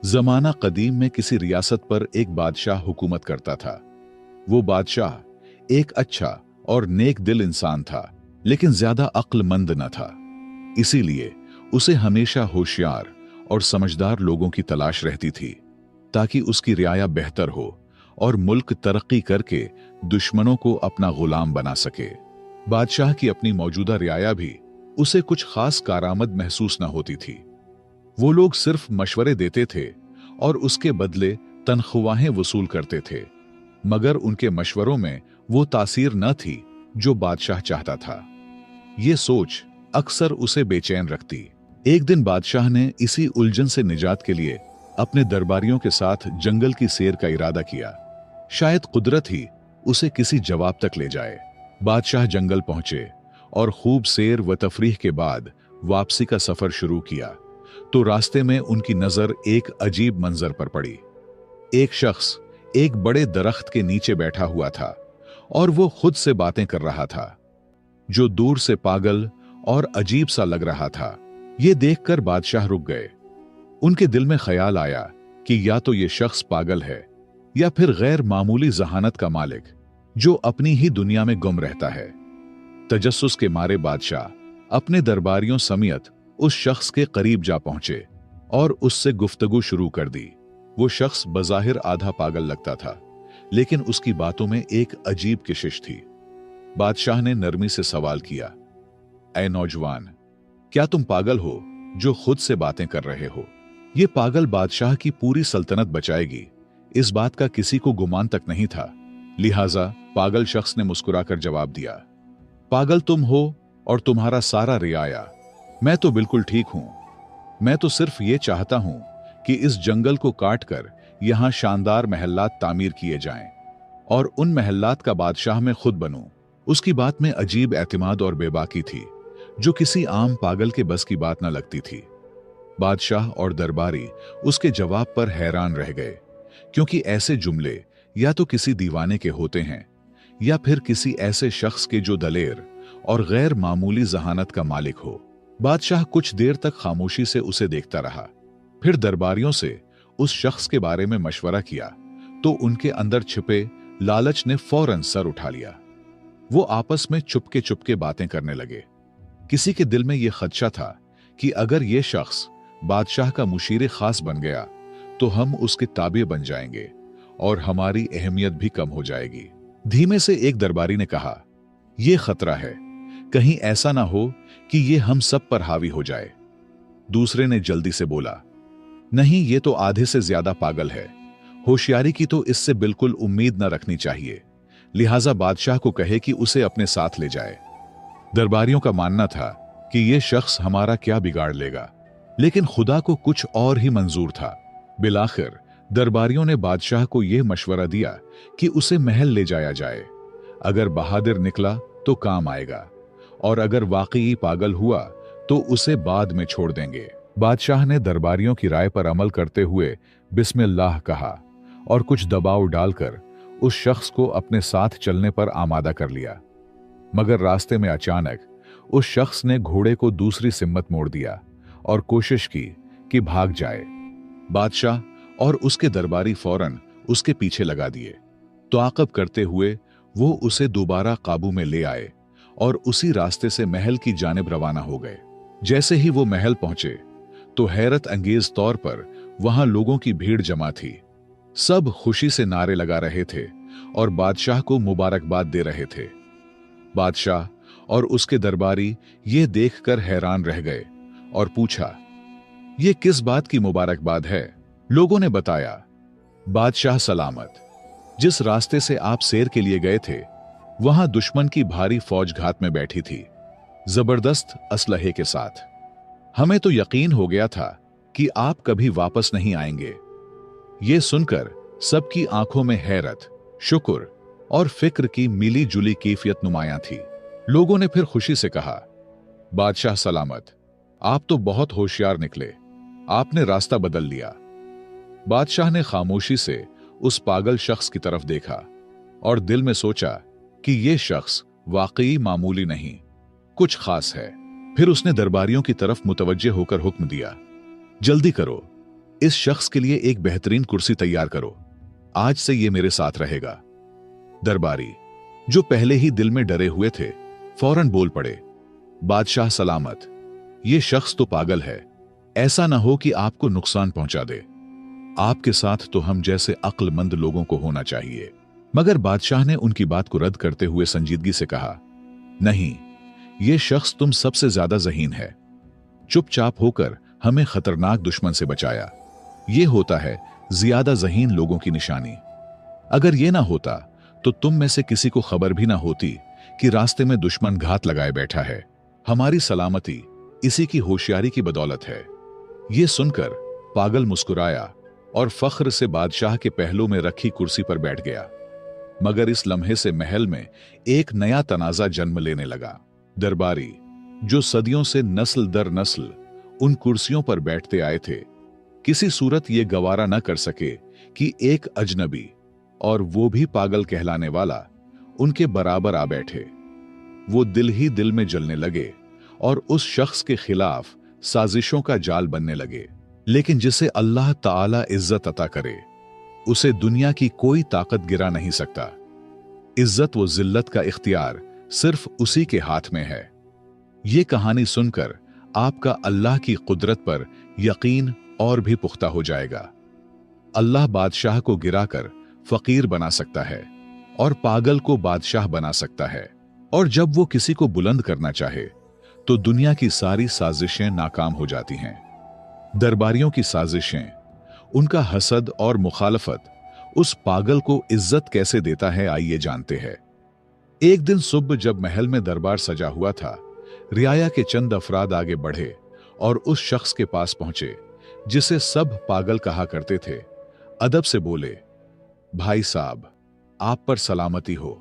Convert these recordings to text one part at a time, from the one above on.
जमाना कदीम में किसी रियासत पर एक बादशाह हुकूमत करता था। वो बादशाह एक अच्छा और नेक दिल इंसान था, लेकिन ज्यादा अक्लमंद न था। इसीलिए उसे हमेशा होशियार और समझदार लोगों की तलाश रहती थी, ताकि उसकी रियाया बेहतर हो और मुल्क तरक्की करके दुश्मनों को अपना गुलाम बना सके। बादशाह की अपनी मौजूदा रियाया भी उसे कुछ खास कारामद महसूस न होती थी। वो लोग सिर्फ मशवरे देते थे और उसके बदले तनख्वाहें वसूल करते थे, मगर उनके मशवरों में वो तासीर न थी जो बादशाह चाहता था। ये सोच अक्सर उसे बेचैन रखती। एक दिन बादशाह ने इसी उलझन से निजात के लिए अपने दरबारियों के साथ जंगल की सैर का इरादा किया। शायद कुदरत ही उसे किसी जवाब तक ले जाए। बादशाह जंगल पहुंचे और खूब सैर व तफरीह के बाद वापसी का सफर शुरू किया, तो रास्ते में उनकी नजर एक अजीब मंजर पर पड़ी। एक शख्स एक बड़े दरख्त के नीचे बैठा हुआ था और वो खुद से बातें कर रहा था, जो दूर से पागल और अजीब सा लग रहा था। ये देखकर बादशाह रुक गए। उनके दिल में ख्याल आया कि या तो ये शख्स पागल है या फिर गैर मामूली जहानत का मालिक, जो अपनी ही दुनिया में गुम रहता है। तजस्सुस के मारे बादशाह अपने दरबारियों समेत उस शख्स के करीब जा पहुंचे और उससे गुफ्तगू शुरू कर दी। वो शख्स बज़ाहिर आधा पागल लगता था, लेकिन उसकी बातों में एक अजीब कशिश थी। बादशाह ने नरमी से सवाल किया, ऐ नौजवान, क्या तुम पागल हो जो खुद से बातें कर रहे हो? ये पागल बादशाह की पूरी सल्तनत बचाएगी, इस बात का किसी को गुमान तक नहीं था। लिहाजा पागल शख्स ने मुस्कुराकर जवाब दिया, पागल तुम हो और तुम्हारा सारा रियाया। मैं तो बिल्कुल ठीक हूं। मैं तो सिर्फ ये चाहता हूं कि इस जंगल को काटकर यहां शानदार महल्लात तामीर किए जाएं और उन महल्लात का बादशाह मैं खुद बनूं। उसकी बात में अजीब एतमाद और बेबाकी थी, जो किसी आम पागल के बस की बात न लगती थी। बादशाह और दरबारी उसके जवाब पर हैरान रह गए, क्योंकि ऐसे जुमले या तो किसी दीवाने के होते हैं या फिर किसी ऐसे शख्स के जो दलेर और गैर मामूली जहानत का मालिक हो। बादशाह कुछ देर तक खामोशी से उसे देखता रहा, फिर दरबारियों से उस शख्स के बारे में मशवरा किया, तो उनके अंदर छिपे लालच ने फौरन सर उठा लिया। वो आपस में चुपके चुपके बातें करने लगे। किसी के दिल में यह खदशा था कि अगर यह शख्स बादशाह का मुशीर खास बन गया तो हम उसके ताबे बन जाएंगे और हमारी अहमियत भी कम हो जाएगी। धीमे से एक दरबारी ने कहा, यह खतरा है, कहीं ऐसा ना हो कि यह हम सब पर हावी हो जाए। दूसरे ने जल्दी से बोला, नहीं, ये तो आधे से ज्यादा पागल है। होशियारी की तो इससे बिल्कुल उम्मीद न रखनी चाहिए। लिहाजा बादशाह को कहे कि उसे अपने साथ ले जाए। दरबारियों का मानना था कि यह शख्स हमारा क्या बिगाड़ लेगा, लेकिन खुदा को कुछ और ही मंजूर था। बिलाखिर दरबारियों ने बादशाह को यह मशवरा दिया कि उसे महल ले जाया जाए। अगर बहादुर निकला तो काम आएगा, और अगर वाकई पागल हुआ तो उसे बाद में छोड़ देंगे। बादशाह ने दरबारियों की राय पर अमल करते हुए बिस्मिल्लाह कहा और कुछ दबाव डालकर उस शख्स को अपने साथ चलने पर आमादा कर लिया। मगर रास्ते में अचानक उस शख्स ने घोड़े को दूसरी सिम्मत मोड़ दिया और कोशिश की कि भाग जाए। बादशाह और उसके दरबारी फौरन उसके पीछे लगा दिए। ताक़ब करते हुए वो उसे दोबारा काबू में ले आए और उसी रास्ते से महल की जानिब रवाना हो गए। जैसे ही वो महल पहुंचे तो हैरत अंगेज तौर पर वहां लोगों की भीड़ जमा थी। सब खुशी से नारे लगा रहे थे और बादशाह को मुबारकबाद दे रहे थे। बादशाह और उसके दरबारी ये देखकर हैरान रह गए और पूछा, ये किस बात की मुबारकबाद है? लोगों ने बताया, बादशाह सलामत, जिस रास्ते से आप सैर के लिए गए थे वहां दुश्मन की भारी फौज घात में बैठी थी, जबरदस्त असलहे के साथ। हमें तो यकीन हो गया था कि आप कभी वापस नहीं आएंगे। यह सुनकर सबकी आंखों में हैरत, शुक्र और फिक्र की मिली जुली कैफियत नुमायां थी। लोगों ने फिर खुशी से कहा, बादशाह सलामत, आप तो बहुत होशियार निकले, आपने रास्ता बदल लिया। बादशाह ने खामोशी से उस पागल शख्स की तरफ देखा और दिल में सोचा कि यह शख्स वाकई मामूली नहीं, कुछ खास है। फिर उसने दरबारियों की तरफ मुतवज्जे होकर हुक्म दिया, जल्दी करो, इस शख्स के लिए एक बेहतरीन कुर्सी तैयार करो, आज से ये मेरे साथ रहेगा। दरबारी, जो पहले ही दिल में डरे हुए थे, फौरन बोल पड़े, बादशाह सलामत, ये शख्स तो पागल है, ऐसा ना हो कि आपको नुकसान पहुंचा दे। आपके साथ तो हम जैसे अक्लमंद लोगों को होना चाहिए। मगर बादशाह ने उनकी बात को रद्द करते हुए संजीदगी से कहा, नहीं, यह शख्स तुम सबसे ज्यादा ज़हीन है। चुपचाप होकर हमें खतरनाक दुश्मन से बचाया। यह होता है ज्यादा ज़हीन लोगों की निशानी। अगर यह ना होता तो तुम में से किसी को खबर भी ना होती कि रास्ते में दुश्मन घात लगाए बैठा है। हमारी सलामती इसी की होशियारी की बदौलत है। यह सुनकर पागल मुस्कुराया और फख्र से बादशाह के पहलू में रखी कुर्सी पर बैठ गया। मगर इस लम्हे से महल में एक नया तनाजा जन्म लेने लगा। दरबारी, जो सदियों से नस्ल दर नस्ल उन कुर्सियों पर बैठते आए थे, किसी सूरत ये गवारा न कर सके कि एक अजनबी, और वो भी पागल कहलाने वाला, उनके बराबर आ बैठे। वो दिल ही दिल में जलने लगे और उस शख्स के खिलाफ साजिशों का जाल बनने लगे। लेकिन जिसे अल्लाह ताला इज्जत अता करे, उसे दुनिया की कोई ताकत गिरा नहीं सकता। इज्जत व जिल्लत का इख्तियार सिर्फ उसी के हाथ में है। ये कहानी सुनकर आपका अल्लाह की कुदरत पर यकीन और भी पुख्ता हो जाएगा। अल्लाह बादशाह को गिराकर फकीर बना सकता है और पागल को बादशाह बना सकता है। और जब वो किसी को बुलंद करना चाहे तो दुनिया की सारी साजिशें नाकाम हो जाती हैं। दरबारियों की साजिशें, उनका हसद और मुखालफत उस पागल को इज्जत कैसे देता है, आइए जानते हैं। एक दिन सुबह जब महल में दरबार सजा हुआ था, रियाया के चंद अफराद आगे बढ़े और उस शख्स के पास पहुंचे जिसे सब पागल कहा करते थे। अदब से बोले, भाई साहब, आप पर सलामती हो,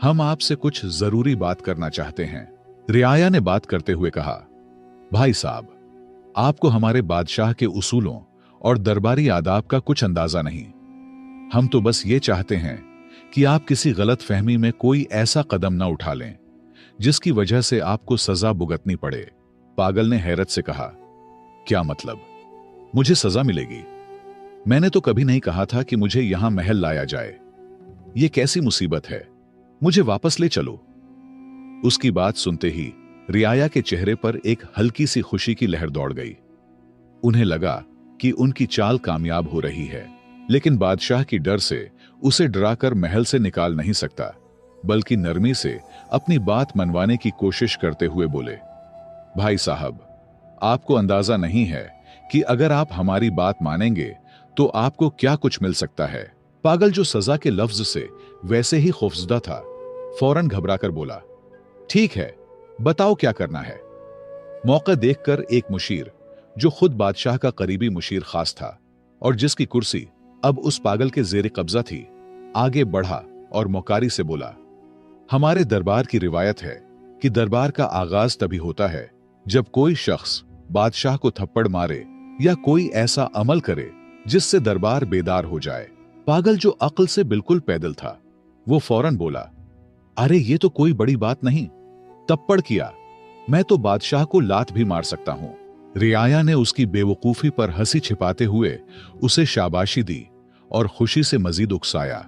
हम आपसे कुछ जरूरी बात करना चाहते हैं। रियाया ने बात करते हुए कहा, भाई साहब, आपको हमारे बादशाह के उसूलों और दरबारी आदाब का कुछ अंदाजा नहीं। हम तो बस ये चाहते हैं कि आप किसी गलत फहमी में कोई ऐसा कदम ना उठा लें जिसकी वजह से आपको सजा भुगतनी पड़े। पागल ने हैरत से कहा, क्या मतलब, मुझे सजा मिलेगी? मैंने तो कभी नहीं कहा था कि मुझे यहां महल लाया जाए। यह कैसी मुसीबत है, मुझे वापस ले चलो। उसकी बात सुनते ही रियाया के चेहरे पर एक हल्की सी खुशी की लहर दौड़ गई। उन्हें लगा कि उनकी चाल कामयाब हो रही है, लेकिन बादशाह की डर से उसे डराकर महल से निकाल नहीं सकता, बल्कि नरमी से अपनी बात मनवाने की कोशिश करते हुए बोले, भाई साहब, आपको अंदाजा नहीं है कि अगर आप हमारी बात मानेंगे तो आपको क्या कुछ मिल सकता है। पागल, जो सजा के लफ्ज से वैसे ही खौफजदा था, फौरन घबराकर बोला, ठीक है, बताओ क्या करना है। मौका देखकर एक मुशीर, जो खुद बादशाह का करीबी मुशीर खास था और जिसकी कुर्सी अब उस पागल के जेर कब्जा थी, आगे बढ़ा और मौकारी से बोला, हमारे दरबार की रिवायत है कि दरबार का आगाज तभी होता है जब कोई शख्स बादशाह को थप्पड़ मारे या कोई ऐसा अमल करे जिससे दरबार बेदार हो जाए। पागल, जो अक्ल से बिल्कुल पैदल था, वो फौरन बोला, अरे ये तो कोई बड़ी बात नहीं, थप्पड़ किया, मैं तो बादशाह को लात भी मार सकता हूं। रियाया ने उसकी बेवकूफी पर हंसी छिपाते हुए उसे शाबाशी दी और खुशी से मजीद उकसाया।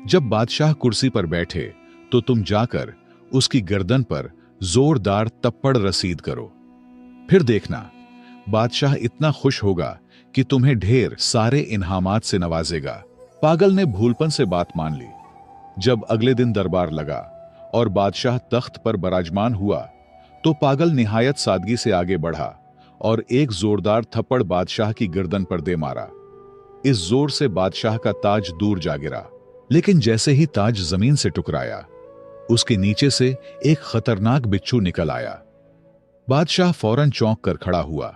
जब बादशाह कुर्सी पर बैठे तो तुम जाकर उसकी गर्दन पर जोरदार थप्पड़ रसीद करो, फिर देखना बादशाह इतना खुश होगा कि तुम्हें ढेर सारे इनामात से नवाजेगा। पागल ने भूलपन से बात मान ली। जब अगले दिन दरबार लगा और बादशाह तख्त पर बराजमान हुआ तो पागल निहायत सादगी से आगे बढ़ा और एक जोरदार थप्पड़ बादशाह की गर्दन पर दे मारा। इस जोर से बादशाह का ताज दूर जा गिरा, लेकिन जैसे ही ताज जमीन से टकराया, उसके नीचे से एक खतरनाक बिच्छू निकल आया। बादशाह फौरन चौंक कर खड़ा हुआ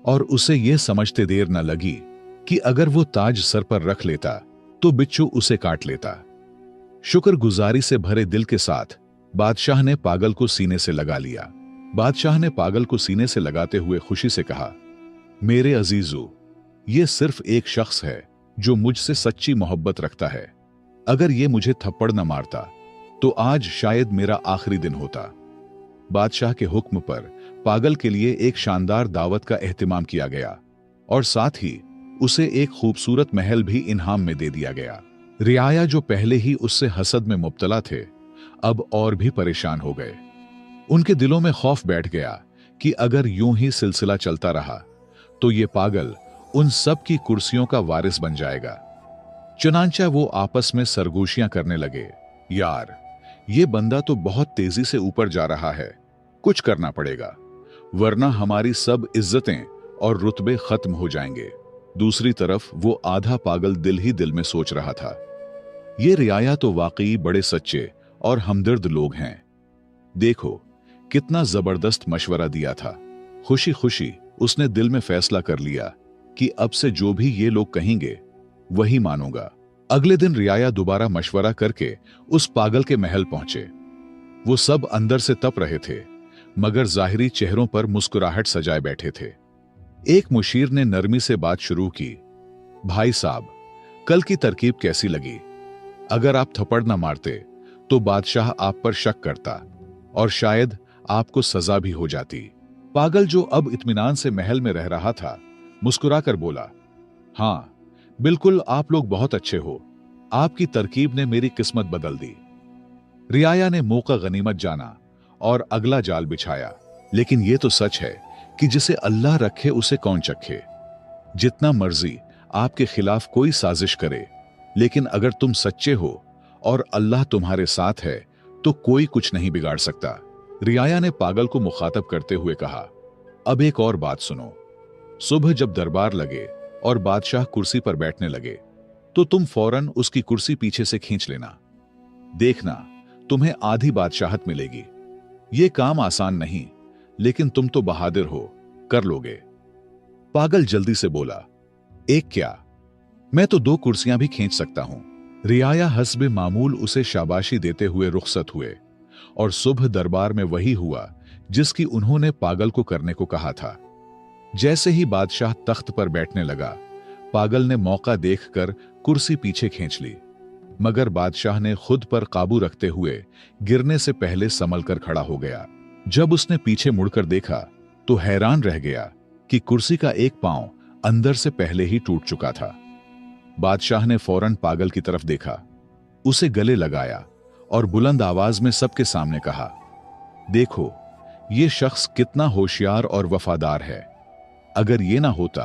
और उसे यह समझते देर न लगी कि अगर वो ताज सर पर रख लेता तो बिच्छू उसे काट लेता। शुक्रगुजारी से भरे दिल के साथ बादशाह ने पागल को सीने से लगा लिया। बादशाह ने पागल को सीने से लगाते हुए खुशी से कहा, मेरे अजीजों, ये सिर्फ एक शख्स है जो मुझसे सच्ची मोहब्बत रखता है। अगर ये मुझे थप्पड़ न मारता तो आज शायद मेरा आखिरी दिन होता। बादशाह के हुक्म पर पागल के लिए एक शानदार दावत का एहतिमाम किया गया और साथ ही उसे एक खूबसूरत महल भी इनाम में दे दिया गया। रियाया, जो पहले ही उससे हसद में मुब्तला थे, अब और भी परेशान हो गए। उनके दिलों में खौफ बैठ गया कि अगर यूं ही सिलसिला चलता रहा तो ये पागल उन सब की कुर्सियों का वारिस बन जाएगा। चुनांचा वो आपस में सरगोशियां करने लगे, यार ये बंदा तो बहुत तेजी से ऊपर जा रहा है, कुछ करना पड़ेगा, वरना हमारी सब इज्जतें और रुतबे खत्म हो जाएंगे। दूसरी तरफ वो आधा पागल दिल ही दिल में सोच रहा था, ये रियाया तो वाकई बड़े सच्चे और हमदर्द लोग हैं। देखो कितना जबरदस्त मशवरा दिया था। खुशी खुशी उसने दिल में फैसला कर लिया कि अब से जो भी ये लोग कहेंगे वही मानूंगा। अगले दिन रियाया दोबारा मशवरा करके उस पागल के महल पहुंचे। वो सब अंदर से तप रहे थे, मगर जाहिरी चेहरों पर मुस्कुराहट सजाए बैठे थे। एक मुशीर ने नरमी से बात शुरू की, भाई साहब, कल की तरकीब कैसी लगी? अगर आप थप्पड़ न मारते तो बादशाह आप पर शक करता और शायद आपको सजा भी हो जाती। पागल, जो अब इत्मीनान से महल में रह रहा था, मुस्कुराकर बोला, हां बिल्कुल, आप लोग बहुत अच्छे हो, आपकी तरकीब ने मेरी किस्मत बदल दी। रियाया ने मौका गनीमत जाना और अगला जाल बिछाया। लेकिन यह तो सच है कि जिसे अल्लाह रखे उसे कौन चखे। जितना मर्जी आपके खिलाफ कोई साजिश करे, लेकिन अगर तुम सच्चे हो और अल्लाह तुम्हारे साथ है तो कोई कुछ नहीं बिगाड़ सकता। रियाया ने पागल को मुखातब करते हुए कहा, अब एक और बात सुनो। सुबह जब दरबार लगे और बादशाह कुर्सी पर बैठने लगे तो तुम फौरन उसकी कुर्सी पीछे से खींच लेना। देखना, तुम्हें आधी बादशाहत मिलेगी। यह काम आसान नहीं, लेकिन तुम तो बहादुर हो, कर लोगे। पागल जल्दी से बोला, एक क्या, मैं तो 2 कुर्सियां भी खींच सकता हूं। रियाया हस्बे मामूल उसे शाबाशी देते हुए रुखसत हुए और सुबह दरबार में वही हुआ जिसकी उन्होंने पागल को करने को कहा था। जैसे ही बादशाह तख्त पर बैठने लगा, पागल ने मौका देखकर कुर्सी पीछे खींच ली, मगर बादशाह ने खुद पर काबू रखते हुए गिरने से पहले संभल कर खड़ा हो गया। जब उसने पीछे मुड़कर देखा तो हैरान रह गया कि कुर्सी का एक पांव अंदर से पहले ही टूट चुका था। बादशाह ने फौरन पागल की तरफ देखा, उसे गले लगाया और बुलंद आवाज में सबके सामने कहा, देखो ये शख्स कितना होशियार और वफादार है। अगर ये ना होता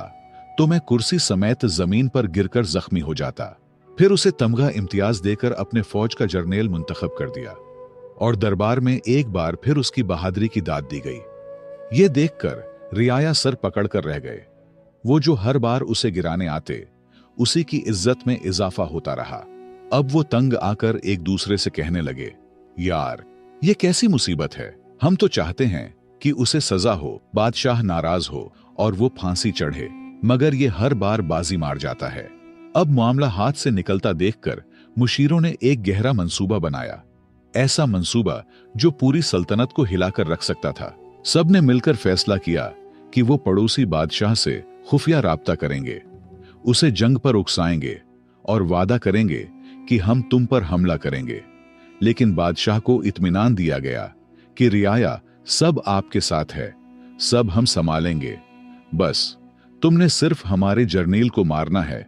तो मैं कुर्सी समेत जमीन पर गिरकर जख्मी हो जाता। फिर उसे तमगा इम्तियाज देकर अपने फौज का जर्नेल मुंतखब कर दिया और दरबार में एक बार फिर उसकी बहादुरी की दाद दी गई। ये देखकर रियाया सर पकड़कर रह गए। वो जो हर बार उसे गिराने आते, उसी की इज्जत में इजाफा होता रहा। अब वो तंग आकर एक दूसरे से कहने लगे, यार ये कैसी मुसीबत है। हम तो चाहते हैं कि उसे सजा हो, बादशाह नाराज हो और वो फांसी चढ़े, मगर ये हर बार बाजी मार जाता है। अब मामला हाथ से निकलता देखकर मुशीरों ने एक गहरा मंसूबा बनाया, ऐसा मंसूबा जो पूरी सल्तनत को हिलाकर रख सकता था। सबने मिलकर फैसला किया कि वो पड़ोसी बादशाह से खुफिया राब्ता करेंगे, उसे जंग पर उकसाएंगे और वादा करेंगे कि हम तुम पर हमला करेंगे। लेकिन बादशाह को इत्मीनान दिया गया कि रियाया सब आपके साथ है, सब हम संभालेंगे, बस तुमने सिर्फ हमारे जर्नेल को मारना है,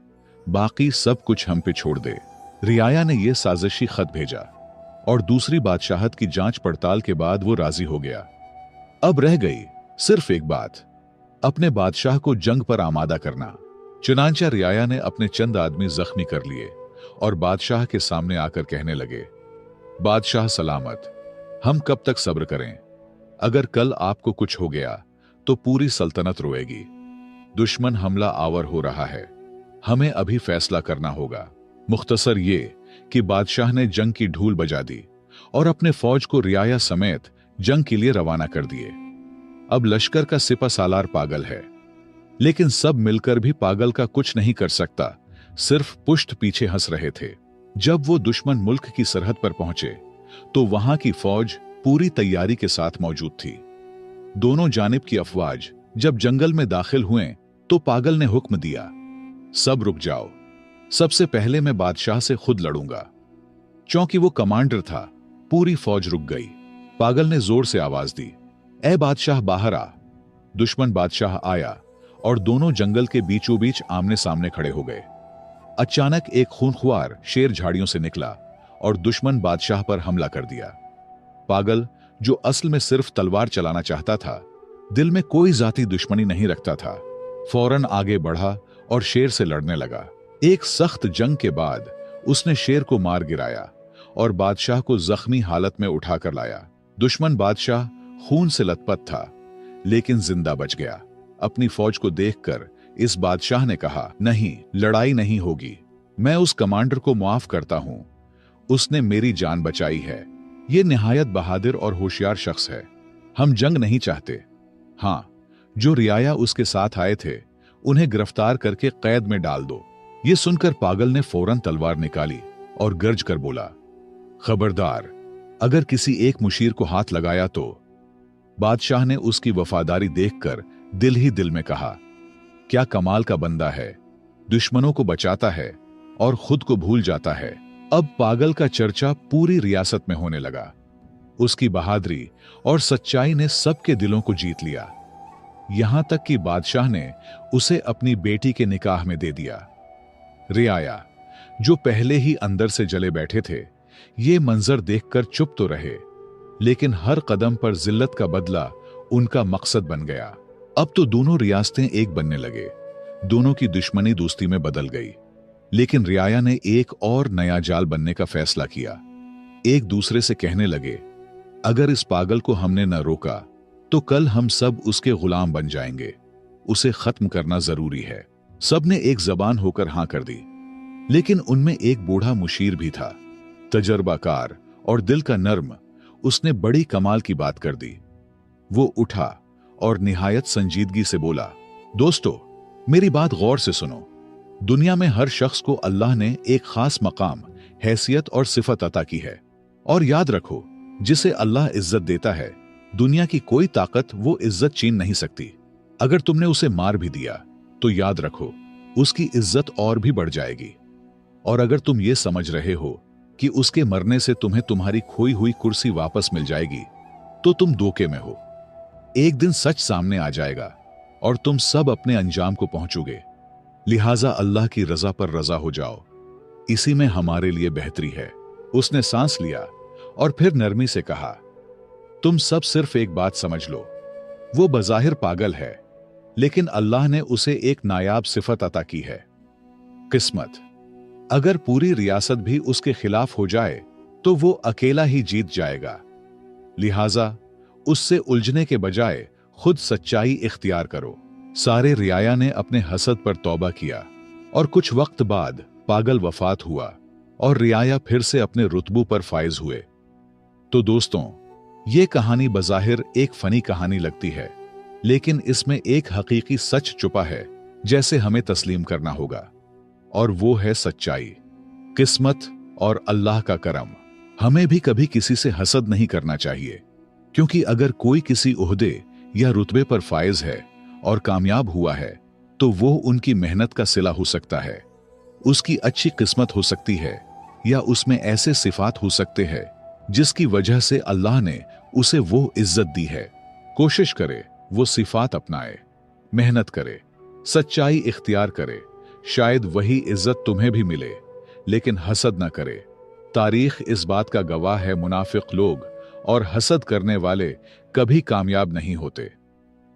बाकी सब कुछ हम पे छोड़ दे। रियाया ने यह साजिशी खत भेजा और दूसरी बादशाहत की जांच पड़ताल के बाद वो राजी हो गया। अब रह गई सिर्फ एक बात, अपने बादशाह को जंग पर आमादा करना। चुनांचा रियाया ने अपने चंद आदमी जख्मी कर लिए और बादशाह के सामने आकर कहने लगे, बादशाह सलामत, हम कब तक सब्र करें? अगर कल आपको कुछ हो गया तो पूरी सल्तनत रोएगी। दुश्मन हमला आवर हो रहा है, हमें अभी फैसला करना होगा। मुख्तसर ये कि बादशाह ने जंग की ढूल बजा दी और अपने फौज को रियाया समेत जंग के लिए रवाना कर दिए। अब लश्कर का सिपा सालार पागल है, लेकिन सब मिलकर भी पागल का कुछ नहीं कर सकता, सिर्फ पुष्ट पीछे हंस रहे थे। जब वो दुश्मन मुल्क की सरहद पर पहुंचे तो वहां की फौज पूरी तैयारी के साथ मौजूद थी। दोनों जानिब की अफवाज जब जंगल में दाखिल हुए तो पागल ने हुक्म दिया, सब रुक जाओ, सबसे पहले मैं बादशाह से खुद लड़ूंगा। चूंकि वो कमांडर था, पूरी फौज रुक गई। पागल ने जोर से आवाज दी, ए बादशाह बाहर आ। दुश्मन बादशाह आया और दोनों जंगल के बीचों बीच आमने सामने खड़े हो गए। अचानक एक खूंखार शेर झाड़ियों से निकला और दुश्मन बादशाह पर हमला कर दिया। पागल, जो असल में सिर्फ तलवार चलाना चाहता था, दिल में कोई जाती दुश्मनी नहीं रखता था, फौरन आगे बढ़ा और शेर से लड़ने लगा। एक सख्त जंग के बाद उसने शेर को मार गिराया और बादशाह को जख्मी हालत में उठाकर लाया। दुश्मन बादशाह खून से लथपथ था, लेकिन जिंदा बच गया। अपनी फौज को देखकर इस बादशाह ने कहा, नहीं, लड़ाई नहीं होगी। मैं उस कमांडर को माफ करता हूं, उसने मेरी जान बचाई है। यह निहायत बहादुर और होशियार शख्स है। हम जंग नहीं चाहते। हां, जो रियाया उसके साथ आए थे उन्हें गिरफ्तार करके कैद में डाल दो। यह सुनकर पागल ने फौरन तलवार निकाली और गर्ज कर बोला, खबरदार, अगर किसी एक मुशीर को हाथ लगाया तो। बादशाह ने उसकी वफादारी देखकर दिल ही दिल में कहा, क्या कमाल का बंदा है, दुश्मनों को बचाता है और खुद को भूल जाता है। अब पागल का चर्चा पूरी रियासत में होने लगा। उसकी बहादुरी और सच्चाई ने सबके दिलों को जीत लिया। यहां तक कि बादशाह ने उसे अपनी बेटी के निकाह में दे दिया। रियाया, जो पहले ही अंदर से जले बैठे थे, ये मंजर देखकर चुप तो रहे, लेकिन हर कदम पर जिल्लत का बदला उनका मकसद बन गया। अब तो दोनों रियासतें एक बनने लगे। दोनों की दुश्मनी दोस्ती में बदल गई। लेकिन रियाया ने एक और नया जाल बनने का फैसला किया। एक दूसरे से कहने लगे, अगर इस पागल को हमने न रोका तो कल हम सब उसके गुलाम बन जाएंगे। उसे खत्म करना जरूरी है। सब ने एक जबान होकर हां कर दी। लेकिन उनमें एक बूढ़ा मुशीर भी था, तजर्बाकार और दिल का नर्म। उसने बड़ी कमाल की बात कर दी। वो उठा और निहायत संजीदगी से बोला, दोस्तों, मेरी बात गौर से सुनो। दुनिया में हर शख्स को अल्लाह ने एक खास मकाम, हैसियत और सिफत अता की है। और याद रखो, जिसे अल्लाह इज्जत देता है, दुनिया की कोई ताकत वो इज्जत छीन नहीं सकती। अगर तुमने उसे मार भी दिया तो याद रखो, उसकी इज्जत और भी बढ़ जाएगी। और अगर तुम ये समझ रहे हो कि उसके मरने से तुम्हें तुम्हारी खोई हुई कुर्सी वापस मिल जाएगी, तो तुम धोखे में हो। एक दिन सच सामने आ जाएगा और तुम सब अपने अंजाम को पहुंचोगे। लिहाजा अल्लाह की रजा पर रजा हो जाओ, इसी में हमारे लिए बेहतरी है। उसने सांस लिया और फिर नरमी से कहा, तुम सब सिर्फ एक बात समझ लो, वो बज़ाहिर पागल है, लेकिन अल्लाह ने उसे एक नायाब सिफत अता की है, किस्मत। अगर पूरी रियासत भी उसके खिलाफ हो जाए तो वो अकेला ही जीत जाएगा। लिहाजा उससे उलझने के बजाय खुद सच्चाई इख्तियार करो। सारे रियाया ने अपने हसद पर तौबा किया और कुछ वक्त बाद पागल वफात हुआ और रियाया फिर से अपने रुतबों पर फायज हुए। तो दोस्तों, ये कहानी बज़ाहिर एक फनी कहानी लगती है, लेकिन इसमें एक हकीकी सच छुपा है जैसे हमें तस्लीम करना होगा, और वो है सच्चाई, किस्मत और अल्लाह का करम। हमें भी कभी किसी से हसद नहीं करना चाहिए, क्योंकि अगर कोई किसी ओहदे या रुतबे पर फायज है और कामयाब हुआ है तो वो उनकी मेहनत का सिला हो सकता है, उसकी अच्छी किस्मत हो सकती है, या उसमें ऐसे सिफात हो सकते हैं जिसकी वजह से अल्लाह ने उसे वो इज्जत दी है। कोशिश करे वो सिफात अपनाए, मेहनत करे, सच्चाई इख्तियार करे, शायद वही इज्जत तुम्हें भी मिले। लेकिन हसद न करे। तारीख इस बात का गवाह है, मुनाफिक लोग और हसद करने वाले कभी कामयाब नहीं होते।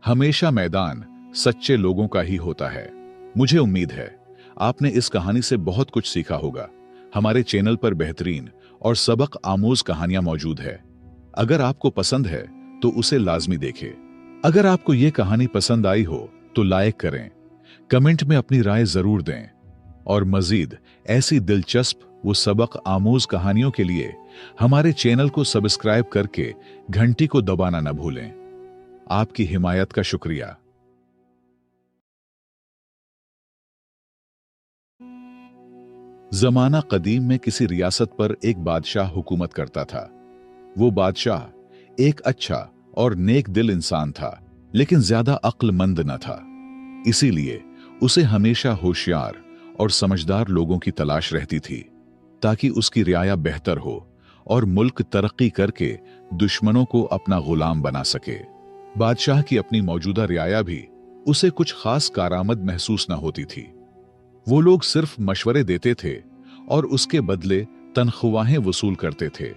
हमेशा मैदान सच्चे लोगों का ही होता है। मुझे उम्मीद है आपने इस कहानी से बहुत कुछ सीखा होगा। हमारे चैनल पर बेहतरीन और सबक आमूज कहानियां मौजूद है। अगर आपको पसंद है तो उसे लाजमी देखें। अगर आपको यह कहानी पसंद आई हो तो लाइक करें, कमेंट में अपनी राय जरूर दें, और मजीद ऐसी दिलचस्प वो सबक आमूज कहानियों के लिए हमारे चैनल को सब्सक्राइब करके घंटी को दबाना न भूलें। आपकी हिमायत का शुक्रिया। जमाना कदीम में किसी रियासत पर एक बादशाह हुकूमत करता था। वो बादशाह एक अच्छा और नेक दिल इंसान था, लेकिन ज्यादा अक्लमंद न था। इसीलिए उसे हमेशा होशियार और समझदार लोगों की तलाश रहती थी, ताकि उसकी रियाया बेहतर हो और मुल्क तरक्की करके दुश्मनों को अपना गुलाम बना सके। बादशाह की अपनी मौजूदा रियाया भी उसे कुछ खास कारामद महसूस न होती थी। वो लोग सिर्फ मशवरे देते थे और उसके बदले तनख्वाहें वसूल करते थे,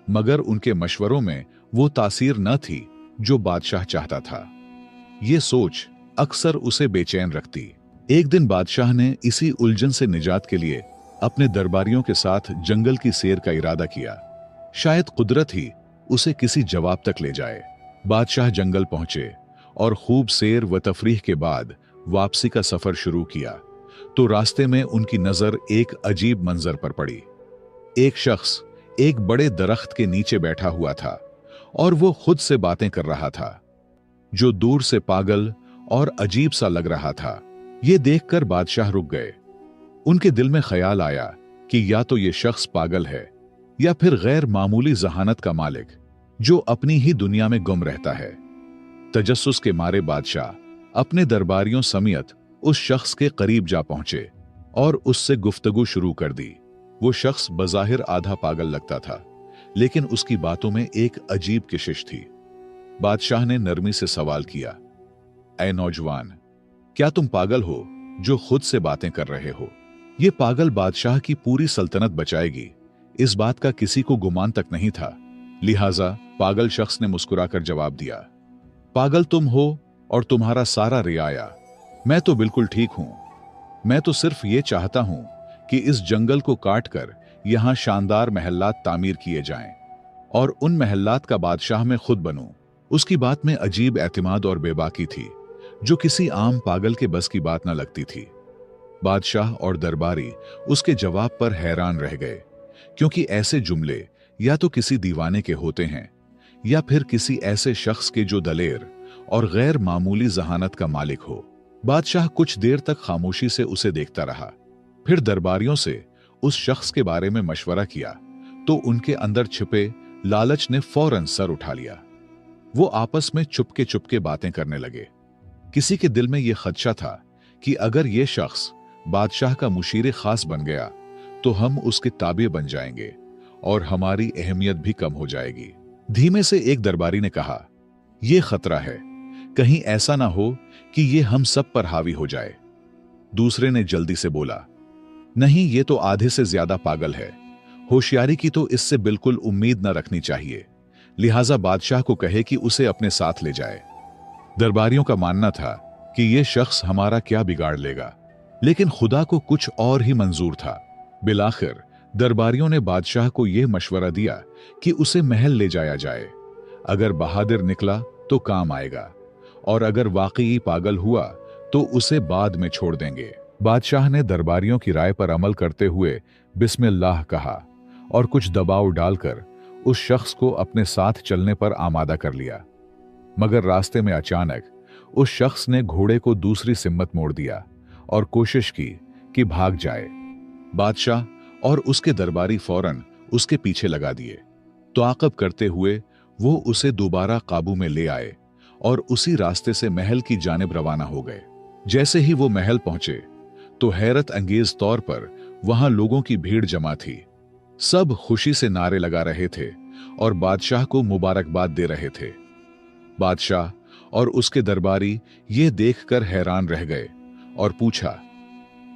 मगर उनके मशवरों में वो तासीर न थी जो बादशाह चाहता था। ये सोच अक्सर उसे बेचैन रखती। एक दिन बादशाह ने इसी उलझन से निजात के लिए अपने दरबारियों के साथ जंगल की सैर का इरादा किया। शायद कुदरत ही उसे किसी जवाब तक ले जाए। बादशाह जंगल पहुंचे और खूब सैर व तफरीह के बाद वापसी का सफर शुरू किया तो रास्ते में उनकी नजर एक अजीब मंजर पर पड़ी। एक शख्स एक बड़े दरख्त के नीचे बैठा हुआ था और वो खुद से बातें कर रहा था, जो दूर से पागल और अजीब सा लग रहा था। ये देखकर बादशाह रुक गए। उनके दिल में ख्याल आया कि या तो ये शख्स पागल है या फिर गैर मामूली जहानत का मालिक जो अपनी ही दुनिया में गुम रहता है। तजस्सुस के मारे बादशाह अपने दरबारियों समेत उस शख्स के करीब जा पहुंचे और उससे गुफ्तगू शुरू कर दी। वो शख्स बज़ाहिर आधा पागल लगता था, लेकिन उसकी बातों में एक अजीब कशिश थी। बादशाह ने नरमी से सवाल किया, ऐ नौजवान, क्या तुम पागल हो जो खुद से बातें कर रहे हो? ये पागल बादशाह की पूरी सल्तनत बचाएगी, इस बात का किसी को गुमान तक नहीं था। लिहाजा पागल शख्स ने मुस्कुराकर जवाब दिया, पागल तुम हो और तुम्हारा सारा रियाया। मैं तो बिल्कुल ठीक हूं। मैं तो सिर्फ ये चाहता हूं कि इस जंगल को काटकर यहां शानदार महल्लात तामीर किए जाएं और उन महल्लात का बादशाह मैं खुद बनूं। उसकी बात में अजीब एतमाद और बेबाकी थी, जो किसी आम पागल के बस की बात न लगती थी। बादशाह और दरबारी उसके जवाब पर हैरान रह गए, क्योंकि ऐसे जुमले या तो किसी दीवाने के होते हैं या फिर किसी ऐसे शख्स के जो दलेर और गैर मामूली जहानत का मालिक हो। बादशाह कुछ देर तक खामोशी से उसे देखता रहा, फिर दरबारियों से उस शख्स के बारे में मशवरा किया तो उनके अंदर छिपे लालच ने फौरन सर उठा लिया। वो आपस में चुपके चुपके बातें करने लगे। किसी के दिल में यह खदशा था कि अगर यह शख्स बादशाह का मुशीर खास बन गया तो हम उसके ताबे बन जाएंगे और हमारी अहमियत भी कम हो जाएगी। धीमे से एक दरबारी ने कहा, यह खतरा है, कहीं ऐसा ना हो कि यह हम सब पर हावी हो जाए। दूसरे ने जल्दी से बोला, नहीं, यह तो आधे से ज्यादा पागल है। होशियारी की तो इससे बिल्कुल उम्मीद न रखनी चाहिए, लिहाजा बादशाह को कहे कि उसे अपने साथ ले जाए। दरबारियों का मानना था कि यह शख्स हमारा क्या बिगाड़ लेगा, लेकिन खुदा को कुछ और ही मंजूर था। बिलाखिर दरबारियों ने बादशाह को यह मशवरा दिया कि उसे महल ले जाया जाए। अगर बहादुर निकला तो काम आएगा और अगर वाकई पागल हुआ तो उसे बाद में छोड़ देंगे। बादशाह ने दरबारियों की राय पर अमल करते हुए बिस्मिल्लाह कहा और कुछ दबाव डालकर उस शख्स को अपने साथ चलने पर आमादा कर लिया। मगर रास्ते में अचानक उस शख्स ने घोड़े को दूसरी सिम्मत मोड़ दिया और कोशिश की कि भाग जाए। बादशाह और उसके दरबारी फौरन उसके पीछे लगा दिए। ताक़ब करते हुए वो उसे दोबारा काबू में ले आए और उसी रास्ते से महल की जानिब रवाना हो गए। जैसे ही वो महल पहुंचे तो हैरत अंगेज तौर पर वहां लोगों की भीड़ जमा थी। सब खुशी से नारे लगा रहे थे और बादशाह को मुबारकबाद दे रहे थे। बादशाह और उसके दरबारी ये देखकर हैरान रह गए और पूछा,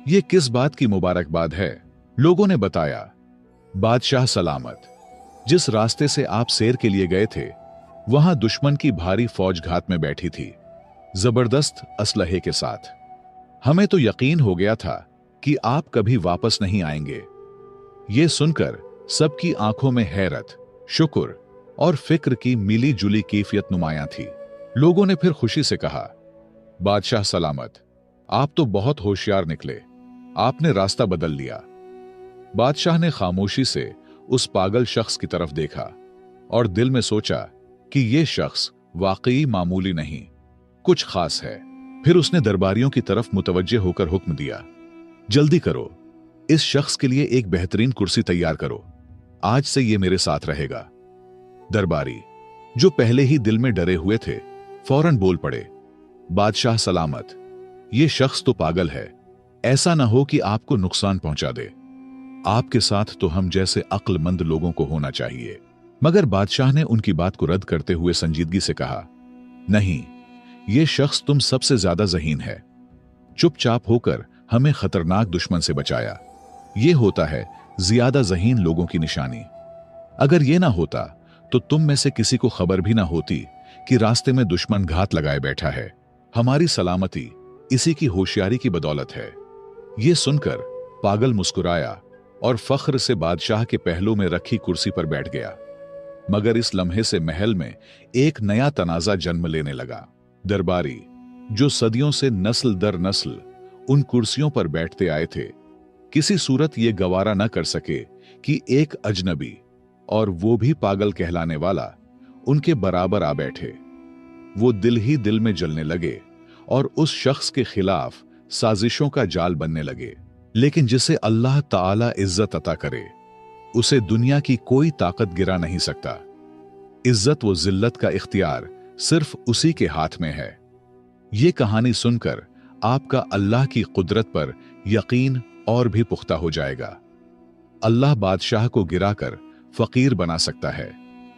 ये किस बात की मुबारकबाद है? लोगों ने बताया, बादशाह सलामत, जिस रास्ते से आप सैर के लिए गए थे वहां दुश्मन की भारी फौज घात में बैठी थी, जबरदस्त असलहे के साथ। हमें तो यकीन हो गया था कि आप कभी वापस नहीं आएंगे। यह सुनकर सबकी आंखों में हैरत, शुक्र और फिक्र की मिली जुली कैफियत नुमायां थी। लोगों ने फिर खुशी से कहा, बादशाह सलामत, आप तो बहुत होशियार निकले, आपने रास्ता बदल लिया। बादशाह ने खामोशी से उस पागल शख्स की तरफ देखा और दिल में सोचा कि यह शख्स वाकई मामूली नहीं, कुछ खास है। फिर उसने दरबारियों की तरफ मुतवज्जे होकर हुक्म दिया, जल्दी करो, इस शख्स के लिए एक बेहतरीन कुर्सी तैयार करो, आज से यह मेरे साथ रहेगा। दरबारी, जो पहले ही दिल में डरे हुए थे, फौरन बोल पड़े, बादशाह सलामत, यह शख्स तो पागल है, ऐसा ना हो कि आपको नुकसान पहुंचा दे। आपके साथ तो हम जैसे अक्लमंद लोगों को होना चाहिए। मगर बादशाह ने उनकी बात को रद्द करते हुए संजीदगी से कहा, नहीं, ये शख्स तुम सबसे ज्यादा ज़हीन है, चुपचाप होकर हमें खतरनाक दुश्मन से बचाया। ये होता है ज्यादा ज़हीन लोगों की निशानी। अगर ये ना होता तो तुम में से किसी को खबर भी ना होती कि रास्ते में दुश्मन घात लगाए बैठा है। हमारी सलामती इसी की होशियारी की बदौलत है। ये सुनकर पागल मुस्कुराया और फख्र से बादशाह के पहलू में रखी कुर्सी पर बैठ गया। मगर इस लम्हे से महल में एक नया तनाजा जन्म लेने लगा। दरबारी जो सदियों से नस्ल दर नस्ल उन कुर्सियों पर बैठते आए थे, किसी सूरत ये गवारा न कर सके कि एक अजनबी, और वो भी पागल कहलाने वाला, उनके बराबर आ बैठे। वो दिल ही दिल में जलने लगे और उस शख्स के खिलाफ साजिशों का जाल बनने लगे। लेकिन जिसे अल्लाह ताला इज्जत अता करे, उसे दुनिया की कोई ताकत गिरा नहीं सकता। इज्जत व जिल्लत का इख्तियार सिर्फ उसी के हाथ में है। ये कहानी सुनकर आपका अल्लाह की कुदरत पर यकीन और भी पुख्ता हो जाएगा। अल्लाह बादशाह को गिराकर फकीर बना सकता है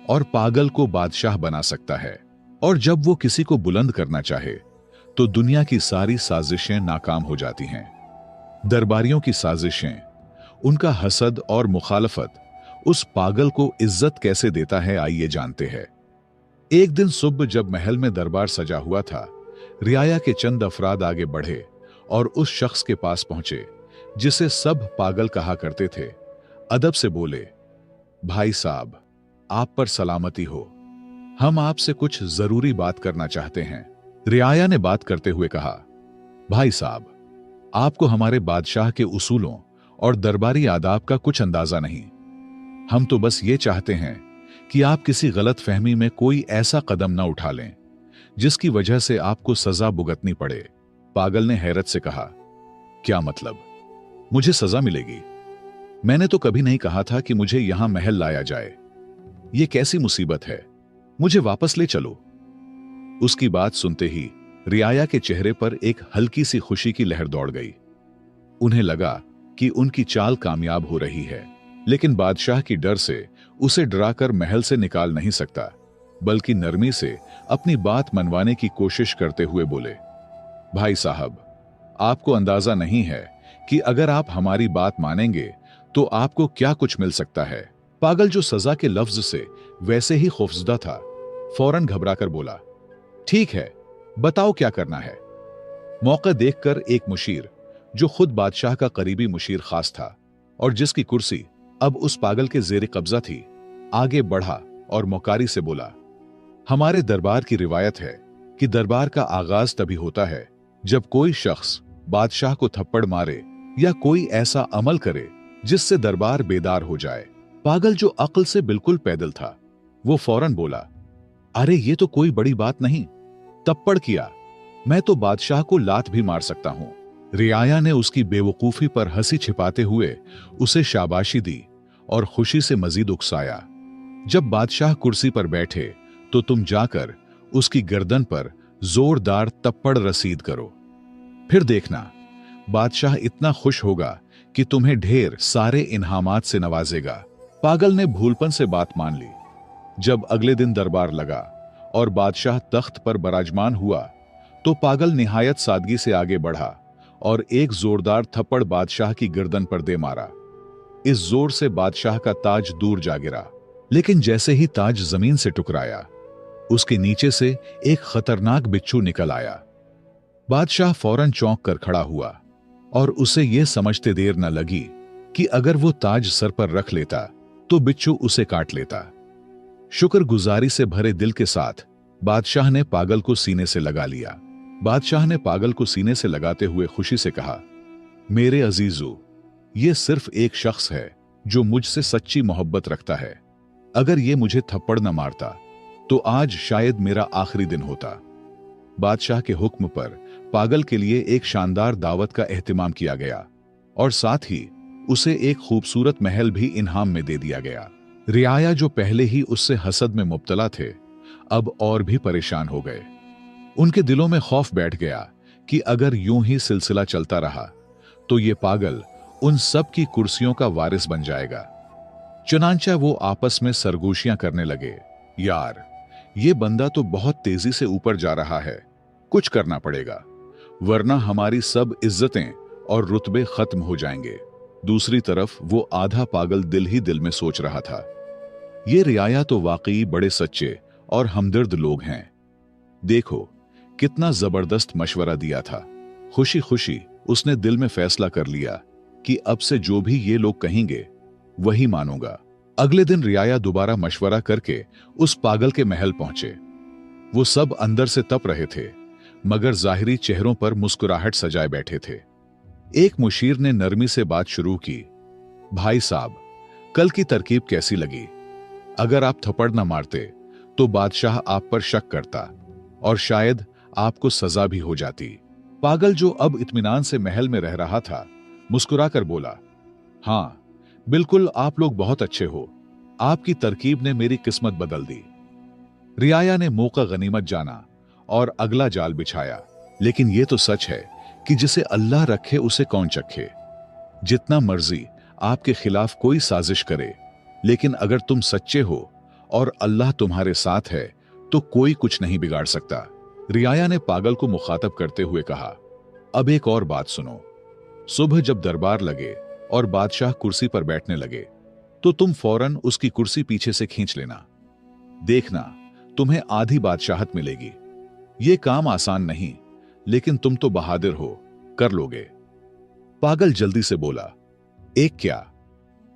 और पागल को बादशाह बना सकता है, और जब वो किसी को बुलंद करना चाहे तो दुनिया की सारी साजिशें नाकाम हो जाती हैं। दरबारियों की साजिशें, उनका हसद और मुखालफत उस पागल को इज्जत कैसे देता है, आइए जानते हैं। एक दिन सुबह जब महल में दरबार सजा हुआ था, रियाया के चंद अफराद आगे बढ़े और उस शख्स के पास पहुंचे जिसे सब पागल कहा करते थे। अदब से बोले, भाई साहब, आप पर सलामती हो, हम आपसे कुछ जरूरी बात करना चाहते हैं। रियाया ने बात करते हुए कहा, भाई साहब, आपको हमारे बादशाह के उसूलों और दरबारी आदाब का कुछ अंदाजा नहीं। हम तो बस ये चाहते हैं कि आप किसी गलत फहमी में कोई ऐसा कदम न उठा लें जिसकी वजह से आपको सजा भुगतनी पड़े। पागल ने हैरत से कहा, क्या मतलब, मुझे सजा मिलेगी? मैंने तो कभी नहीं कहा था कि मुझे यहां महल लाया जाए। यह कैसी मुसीबत है, मुझे वापस ले चलो। उसकी बात सुनते ही रियाया के चेहरे पर एक हल्की सी खुशी की लहर दौड़ गई। उन्हें लगा कि उनकी चाल कामयाब हो रही है, लेकिन बादशाह की डर से उसे डराकर महल से निकाल नहीं सकता, बल्कि नरमी से अपनी बात मनवाने की कोशिश करते हुए बोले, भाई साहब, आपको अंदाजा नहीं है कि अगर आप हमारी बात मानेंगे तो आपको क्या कुछ मिल सकता है। पागल, जो सजा के लफ्ज से वैसे ही खौफजदा था, फौरन घबराकर बोला, ठीक है, बताओ क्या करना है। मौका देखकर एक मुशीर, जो खुद बादशाह का करीबी मुशीर खास था और जिसकी कुर्सी अब उस पागल के जेर कब्जा थी, आगे बढ़ा और मौकारी से बोला, हमारे दरबार की रिवायत है कि दरबार का आगाज तभी होता है जब कोई शख्स बादशाह को थप्पड़ मारे या कोई ऐसा अमल करे जिससे दरबार बेदार हो जाए। पागल, जो अक्ल से बिल्कुल पैदल था, वो फौरन बोला, अरे ये तो कोई बड़ी बात नहीं, थप्पड़ किया, मैं तो बादशाह को लात भी मार सकता हूं। रियाया ने उसकी बेवकूफी पर हंसी छिपाते हुए उसे शाबाशी दी और खुशी से मजीद उकसाया, जब बादशाह कुर्सी पर बैठे तो तुम जाकर उसकी गर्दन पर जोरदार थप्पड़ रसीद करो, फिर देखना बादशाह इतना खुश होगा कि तुम्हें ढेर सारे इनामात से नवाजेगा। पागल ने भूलपन से बात मान ली। जब अगले दिन दरबार लगा और बादशाह तख्त पर बराजमान हुआ, तो पागल निहायत सादगी से आगे बढ़ा और एक जोरदार थप्पड़ बादशाह की गर्दन पर दे मारा। इस जोर से बादशाह का ताज दूर जा गिरा, लेकिन जैसे ही ताज जमीन से टकराया, उसके नीचे से एक खतरनाक बिच्छू निकल आया। बादशाह फौरन चौंक कर खड़ा हुआ और उसे यह समझते देर न लगी कि अगर वो ताज सर पर रख लेता तो बिच्छू उसे काट लेता। शुक्रगुजारी से भरे दिल के साथ बादशाह ने पागल को सीने से लगा लिया। बादशाह ने पागल को सीने से लगाते हुए खुशी से कहा, मेरे अजीजों, ये सिर्फ एक शख्स है जो मुझसे सच्ची मोहब्बत रखता है। अगर ये मुझे थप्पड़ न मारता तो आज शायद मेरा आखिरी दिन होता। बादशाह के हुक्म पर पागल के लिए एक शानदार दावत का एहतिमाम किया गया और साथ ही उसे एक खूबसूरत महल भी इनाम में दे दिया गया। रियाया, जो पहले ही उससे हसद में मुब्तला थे, अब और भी परेशान हो गए। उनके दिलों में खौफ बैठ गया कि अगर यूं ही सिलसिला चलता रहा तो ये पागल उन सब की कुर्सियों का वारिस बन जाएगा। चुनांचा वो आपस में सरगोशियां करने लगे, यार, ये बंदा तो बहुत तेजी से ऊपर जा रहा है, कुछ करना पड़ेगा, वरना हमारी सब इज्जतें और रुतबे खत्म हो जाएंगे। दूसरी तरफ वो आधा पागल दिल ही दिल में सोच रहा था, ये रियाया तो वाकई बड़े सच्चे और हमदर्द लोग हैं। देखो कितना जबरदस्त मशवरा दिया था। खुशी खुशी उसने दिल में फैसला कर लिया कि अब से जो भी ये लोग कहेंगे वही मानूंगा। अगले दिन रियाया दोबारा मशवरा करके उस पागल के महल पहुंचे। वो सब अंदर से तप रहे थे, मगर जाहिरी चेहरों पर मुस्कुराहट सजाए बैठे थे। एक मुशीर ने नरमी से बात शुरू की, भाई साहब, कल की तरकीब कैसी लगी? अगर आप थप्पड़ न मारते तो बादशाह आप पर शक करता और शायद आपको सजा भी हो जाती। पागल, जो अब इत्मीनान से महल में रह रहा था, मुस्कुराकर बोला, हाँ बिल्कुल, आप लोग बहुत अच्छे हो। आपकी तरकीब ने मेरी किस्मत बदल दी। रियाया ने मौका गनीमत जाना और अगला जाल बिछाया। लेकिन यह तो सच है कि जिसे अल्लाह रखे उसे कौन चखे। जितना मर्जी आपके खिलाफ कोई साजिश करे, लेकिन अगर तुम सच्चे हो और अल्लाह तुम्हारे साथ है तो कोई कुछ नहीं बिगाड़ सकता। रियाया ने पागल को मुखातब करते हुए कहा, अब एक और बात सुनो। सुबह जब दरबार लगे और बादशाह कुर्सी पर बैठने लगे तो तुम फौरन उसकी कुर्सी पीछे से खींच लेना। देखना, तुम्हें आधी बादशाहत मिलेगी। यह काम आसान नहीं, लेकिन तुम तो बहादुर हो, कर लोगे। पागल जल्दी से बोला, एक क्या,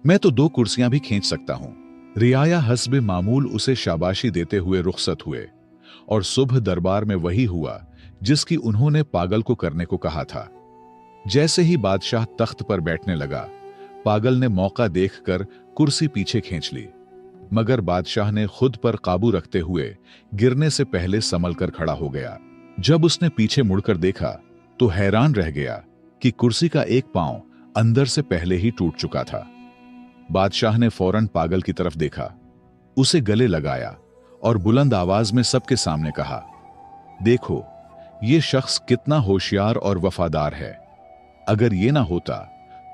मैं तो 2 कुर्सियां भी खींच सकता हूं। रियाया हस्बे मामूल उसे शाबाशी देते हुए रुखसत हुए और सुबह दरबार में वही हुआ जिसकी उन्होंने पागल को करने को कहा था। जैसे ही बादशाह तख्त पर बैठने लगा, पागल ने मौका देखकर कुर्सी पीछे खींच ली, मगर बादशाह ने खुद पर काबू रखते हुए गिरने से पहले संभल कर खड़ा हो गया। जब उसने पीछे मुड़कर देखा तो हैरान रह गया कि कुर्सी का एक पांव अंदर से पहले ही टूट चुका था। बादशाह ने फौरन पागल की तरफ देखा, उसे गले लगाया और बुलंद आवाज में सबके सामने कहा, देखो ये शख्स कितना होशियार और वफादार है। अगर ये ना होता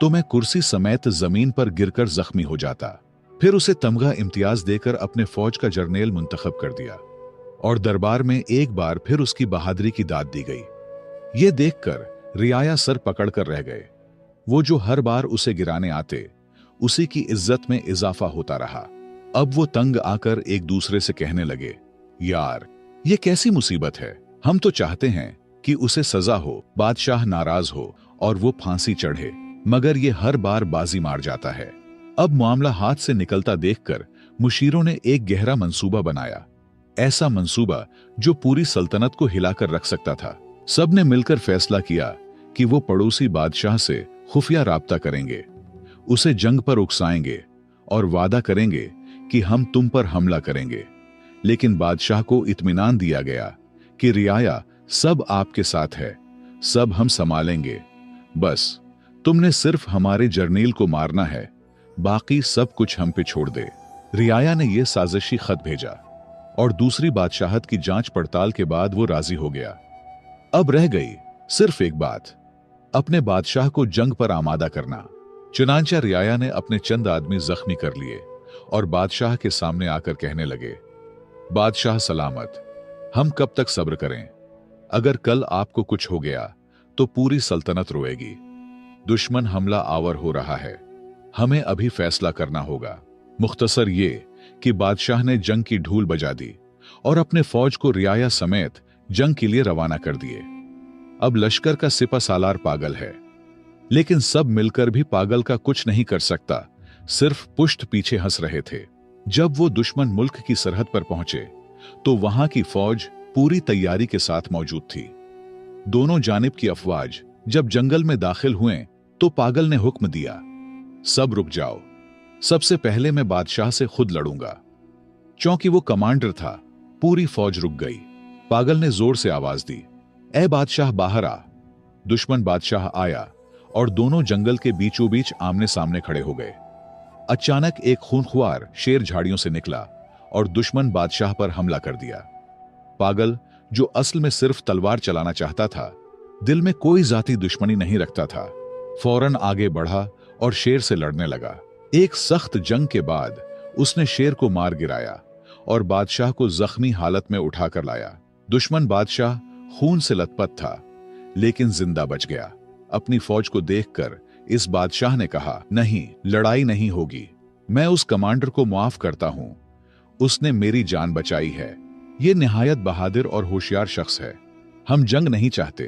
तो मैं कुर्सी समेत जमीन पर गिरकर जख्मी हो जाता। फिर उसे तमगा इम्तियाज देकर अपने फौज का जर्नेल मुंतखब कर दिया और दरबार में एक बार फिर उसकी बहादुरी की दाद दी गई। ये देखकर रियाया सर पकड़कर रह गए। वो जो हर बार उसे गिराने आते, उसी की इज्जत में इजाफा होता रहा। अब वो तंग आकर एक दूसरे से कहने लगे, यार ये कैसी मुसीबत है। हम तो चाहते हैं कि उसे सजा हो, बादशाह नाराज हो और वो फांसी चढ़े, मगर ये हर बार बाजी मार जाता है। अब मामला हाथ से निकलता देखकर मुशीरों ने एक गहरा मंसूबा बनाया, ऐसा मंसूबा जो पूरी सल्तनत को हिलाकर रख सकता था। सबने मिलकर फैसला किया कि वो पड़ोसी बादशाह से खुफिया राब्ता करेंगे, उसे जंग पर उकसाएंगे और वादा करेंगे कि हम तुम पर हमला करेंगे। लेकिन बादशाह को इत्मीनान दिया गया कि रियाया सब आपके साथ है, सब हम संभालेंगे, बस तुमने सिर्फ हमारे जर्नील को मारना है, बाकी सब कुछ हम पे छोड़ दे। रियाया ने यह साजिशी खत भेजा और दूसरी बादशाहत की जांच पड़ताल के बाद वो राजी हो गया। अब रह गई सिर्फ एक बात, अपने बादशाह को जंग पर आमादा करना। चुनांचा रियाया ने अपने चंद आदमी जख्मी कर लिए और बादशाह के सामने आकर कहने लगे, बादशाह सलामत, हम कब तक सब्र करें? अगर कल आपको कुछ हो गया तो पूरी सल्तनत रोएगी। दुश्मन हमला आवर हो रहा है, हमें अभी फैसला करना होगा। मुख्तसर ये कि बादशाह ने जंग की ढूल बजा दी और अपने फौज को रियाया समेत जंग के लिए रवाना कर दिए। अब लश्कर का सिपा सालार पागल है, लेकिन सब मिलकर भी पागल का कुछ नहीं कर सकता, सिर्फ पुष्ट पीछे हंस रहे थे। जब वो दुश्मन मुल्क की सरहद पर पहुंचे तो वहां की फौज पूरी तैयारी के साथ मौजूद थी। दोनों जानिब की अफवाज जब जंगल में दाखिल हुए तो पागल ने हुक्म दिया, सब रुक जाओ, सबसे पहले मैं बादशाह से खुद लड़ूंगा। चूंकि वो कमांडर था, पूरी फौज रुक गई। पागल ने जोर से आवाज दी, ए बादशाह बाहर आ। दुश्मन बादशाह आया और दोनों जंगल के बीचों बीच आमने सामने खड़े हो गए। अचानक एक खूनख्वार शेर झाड़ियों से निकला और दुश्मन बादशाह पर हमला कर दिया। पागल, जो असल में सिर्फ तलवार चलाना चाहता था, दिल में कोई जाती दुश्मनी नहीं रखता था, फौरन आगे बढ़ा और शेर से लड़ने लगा। एक सख्त जंग के बाद उसने शेर को मार गिराया और बादशाह को जख्मी हालत में उठाकर लाया। दुश्मन बादशाह खून से लथपथ था, लेकिन जिंदा बच गया। अपनी फौज को देखकर इस बादशाह ने कहा, नहीं, लड़ाई नहीं होगी। मैं उस कमांडर को माफ करता हूं, उसने मेरी जान बचाई है। ये निहायत बहादुर और होशियार शख्स है। हम जंग नहीं चाहते।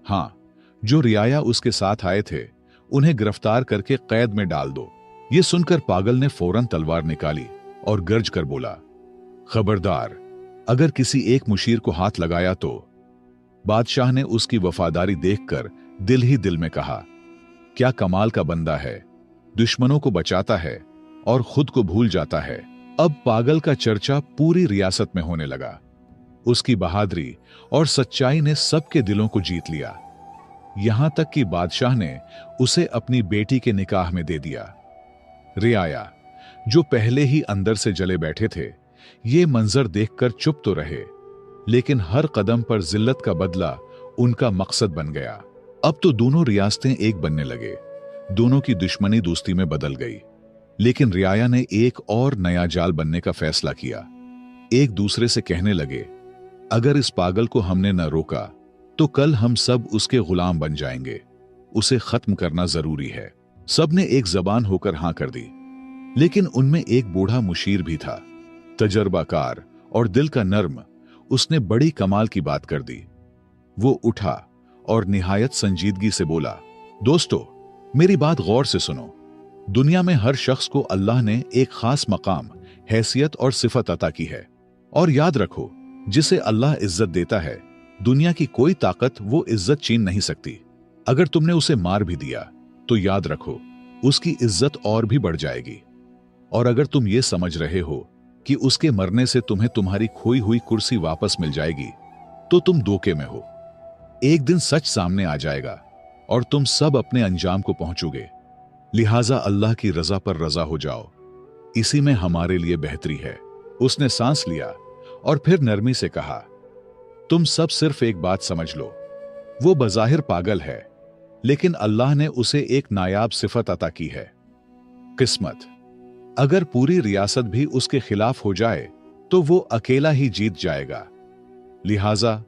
हाँ, जो रियाया उसके साथ आए थे उन्हें गिरफ्तार करके कैद में डाल दो। ये सुनकर पागल ने फौरन तलवार निकाली और गर्ज कर बोला, खबरदार, अगर किसी एक मुशीर को हाथ लगाया तो। बादशाह ने उसकी वफादारी देखकर दिल ही दिल में कहा, क्या कमाल का बंदा है, दुश्मनों को बचाता है और खुद को भूल जाता है। अब पागल का चर्चा पूरी रियासत में होने लगा। उसकी बहादुरी और सच्चाई ने सबके दिलों को जीत लिया। यहां तक कि बादशाह ने उसे अपनी बेटी के निकाह में दे दिया। रियाया, जो पहले ही अंदर से जले बैठे थे, ये मंजर देखकर चुप तो रहे, लेकिन हर कदम पर जिल्लत का बदला उनका मकसद बन गया। अब तो दोनों रियासतें एक बनने लगे। दोनों की दुश्मनी दोस्ती में बदल गई। लेकिन रियाया ने एक और नया जाल बनने का फैसला किया। एक दूसरे से कहने लगे, अगर इस पागल को हमने न रोका तो कल हम सब उसके गुलाम बन जाएंगे। उसे खत्म करना जरूरी है। सबने एक जबान होकर हां कर दी। लेकिन उनमें एक बूढ़ा मुशीर भी था, तजर्बाकार और दिल का नर्म। उसने बड़ी कमाल की बात कर दी। वो उठा और निहायत संजीदगी से बोला, दोस्तों, मेरी बात गौर से सुनो। दुनिया में हर शख्स को अल्लाह ने एक खास मकाम, हैसियत और सिफत अता की है। और याद रखो, जिसे अल्लाह इज्जत देता है, दुनिया की कोई ताकत वो इज्जत छीन नहीं सकती। अगर तुमने उसे मार भी दिया तो याद रखो, उसकी इज्जत और भी बढ़ जाएगी। और अगर तुम ये समझ रहे हो कि उसके मरने से तुम्हें तुम्हारी खोई हुई कुर्सी वापस मिल जाएगी, तो तुम धोखे में हो। एक दिन सच सामने आ जाएगा और तुम सब अपने अंजाम को पहुंचोगे। लिहाजा अल्लाह की रजा पर रजा हो जाओ, इसी में हमारे लिए बेहतरी है। उसने सांस लिया और फिर नरमी से कहा, तुम सब सिर्फ एक बात समझ लो, वो बज़ाहिर पागल है, लेकिन अल्लाह ने उसे एक नायाब सिफत अता की है, किस्मत। अगर पूरी रियासत भी उसके खिलाफ हो जाए तो वो अकेला ही जीत जाएगा। लिहाजा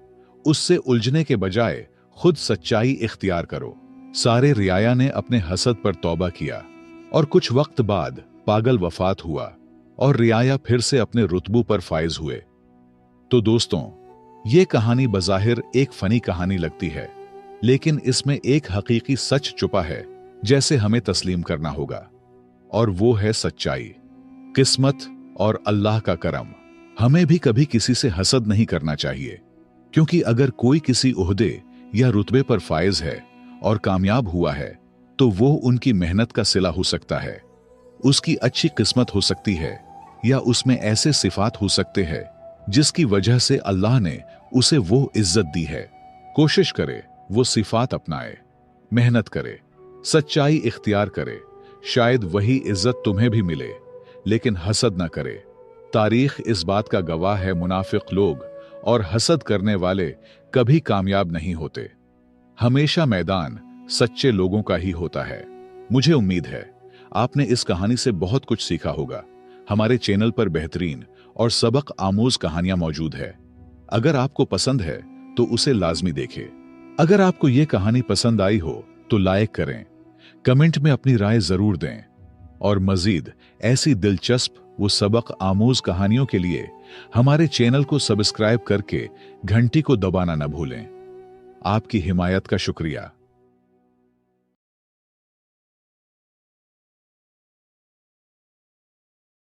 उससे उलझने के बजाय खुद सच्चाई इख्तियार करो। सारे रियाया ने अपने हसद पर तौबा किया और कुछ वक्त बाद पागल वफात हुआ और रियाया फिर से अपने रुतबों पर फायज हुए। तो दोस्तों, ये कहानी बज़ाहिर एक फनी कहानी लगती है, लेकिन इसमें एक हकीकी सच छुपा है जैसे हमें तस्लीम करना होगा, और वो है सच्चाई, किस्मत और अल्लाह का करम। हमें भी कभी किसी से हसद नहीं करना चाहिए, क्योंकि अगर कोई किसी ओहदे या रुतबे पर फायज है और कामयाब हुआ है तो वो उनकी मेहनत का सिला हो सकता है, उसकी अच्छी किस्मत हो सकती है, या उसमें ऐसे सिफात हो सकते हैं जिसकी वजह से अल्लाह ने उसे वो इज्जत दी है। कोशिश करे वो सिफात अपनाए, मेहनत करे, सच्चाई इख्तियार करे, शायद वही इज्जत तुम्हें भी मिले। लेकिन हसद न करे। तारीख इस बात का गवाह है, मुनाफिक लोग और हसद करने वाले कभी कामयाब नहीं होते। हमेशा मैदान सच्चे लोगों का ही होता है। मुझे उम्मीद है आपने इस कहानी से बहुत कुछ सीखा होगा। हमारे चैनल पर बेहतरीन और सबक आमूज कहानियां मौजूद है। अगर आपको पसंद है तो उसे लाजमी देखें। अगर आपको यह कहानी पसंद आई हो तो लाइक करें, कमेंट में अपनी राय जरूर दें, और मजीद ऐसी दिलचस्प वो सबक आमूज कहानियों के लिए हमारे चैनल को सब्सक्राइब करके घंटी को दबाना न भूलें। आपकी हिमायत का शुक्रिया।